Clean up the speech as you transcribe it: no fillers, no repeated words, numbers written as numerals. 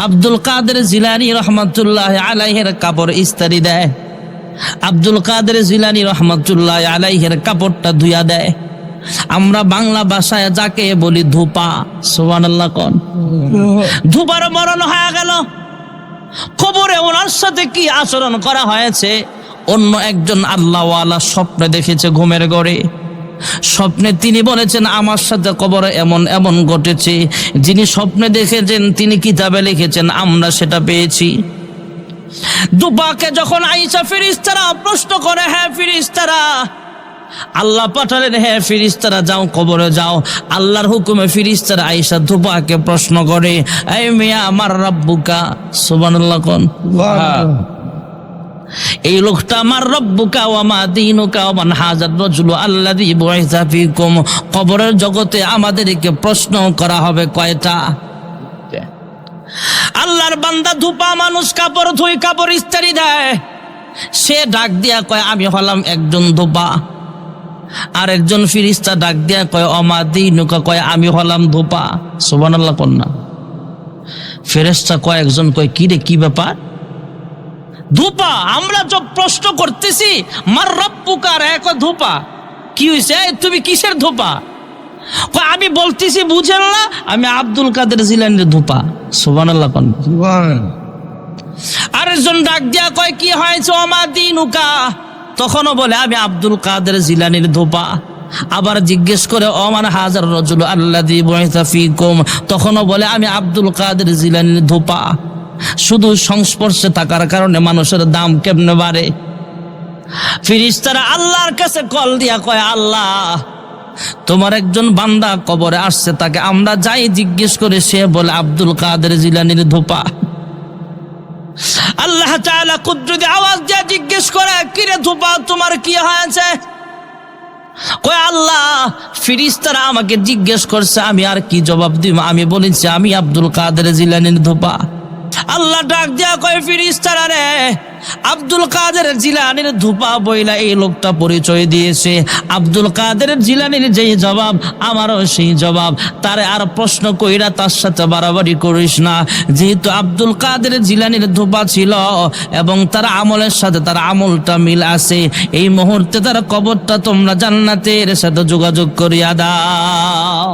আব্দুল কাদের জিলানী রহমাতুল্লাহ আলাইহির কাপড় ইস্তারি দেয়, আব্দুল কাদের জিলানী রহমাতুল্লাহ আলাইহির কাপড়টা ধুইয়া দেয়। আমরা বাংলা ভাষায় যাকে বলি ধোপা, সুবহানাল্লাহ কোন। ধোপার মরণ হয়ে গেল, কবরে ওনার সাথে কি আচরণ করা হয়েছে? অন্য একজন আল্লাহওয়ালা স্বপ্নে দেখেছে, ঘুমের ঘরে স্বপ্নে তিনি বলেছেন আমার সাথে কবরে এমন এমন ঘটেছে। যিনি স্বপ্নে দেখেছেন তিনি কিতাবে লিখেছেন, আমরা সেটা পেয়েছি। দুপাকে যখন আয়েশা ফেরেশতারা প্রশ্ন করে, হ্যাঁ ফেরেশতারা, আল্লাহ পাঠালেন, হ্যাঁ ফেরেশতারা যাও কবরে যাও। আল্লাহর হুকুমে ফেরেশতারা আয়েশা দুপাকে প্রশ্ন করে, এই মিয়া আমার রাব্বুকা, সুবহানাল্লাহ কোন। এই লোকটা আমার রব্বুকা ওয়া মা দীনুকা ওয়া মান হাজার রাজুলু আল্লাযী বুইসা ফীকুম, কবরের জগতে আমাদেরকে প্রশ্ন করা হবে কয়টা? আল্লাহর বান্দা ধোপা মানুষ, কাপড় ধুই কাপড় ইস্তারি দেয়। সে ডাক দিয়া কয় আমি হলাম একজন ধোপা। আর একজন ফেরেশতা ডাক দিয়া কয় ওয়া মা দীনুকা, কয় আমি হলাম ধোপা। সুবহানাল্লাহ কোন না। ফেরেশতা কয়, একজন কয় কি রে, কি ব্যাপার? ধোপা আমরা সব প্রশ্ন করতেছি, মার রব্বুকা, এক ধোপা কি হইছে, তুমি কিসের ধোপা? আমি বলতেছি বুঝেন না, আমি আব্দুল কাদের জিলানীর ধোপা। সুবহানাল্লাহ কোন। আরেকজন ডাক দিয়া কয় কি হয়েছে, ওয়া মা দীনুকা, তখনও বলে আমি আব্দুল কাদের জিলানীর ধোপা। আবার জিজ্ঞেস করে ওয়া মান হাজার রাজুলু আল্লাযী বুইসা ফীকুম, তখনও বলে আমি আব্দুল কাদের জিলানীর ধোপা। শুধু সংস্পর্শে থাকার কারণে মানুষের দাম কেমনে বাড়ে। ফেরেশতারা আল্লাহর কাছে কল দিয়া কয়, আল্লাহ তোমার একজন বান্দা কবরে আসছে, তাকে আমরা যাই জিজ্ঞেস করে সে বলে আব্দুল কাদের জিলানীর ধোপা। আল্লাহ তাআলা কুদরতি আওয়াজ দিয়ে জিজ্ঞেস করে, কি রে ধোপা, তোমার কি হয়েছে? কয় আল্লাহ ফেরেশতারা আমাকে জিজ্ঞেস করছে, আমি আর কি জবাব দিব? আমি বলেছি আমি আব্দুল কাদের জিলানীর ধোপা। আল্লাহ ডাক দিয়া কয়, ফেরেশতারা রে, আব্দুল কাদের জিলানীর ধোপা বইলা এই লোকটা পরিচয় দিয়েছে। আব্দুল কাদের জিলানীর যেই জবাব আমারও সেই জবাব। তারে আর প্রশ্ন কইরা তার সাথে বাড়াবাড়ি করিস না। যেহেতু আব্দুল কাদের জিলানীর ধোপা ছিল এবং তার আমলের সাথে তার আমলটা মিল আছে, এই মুহূর্তে তার কবরটা তোমরা জান্নাতের সাথে যোগাযোগ করিয়া দাও।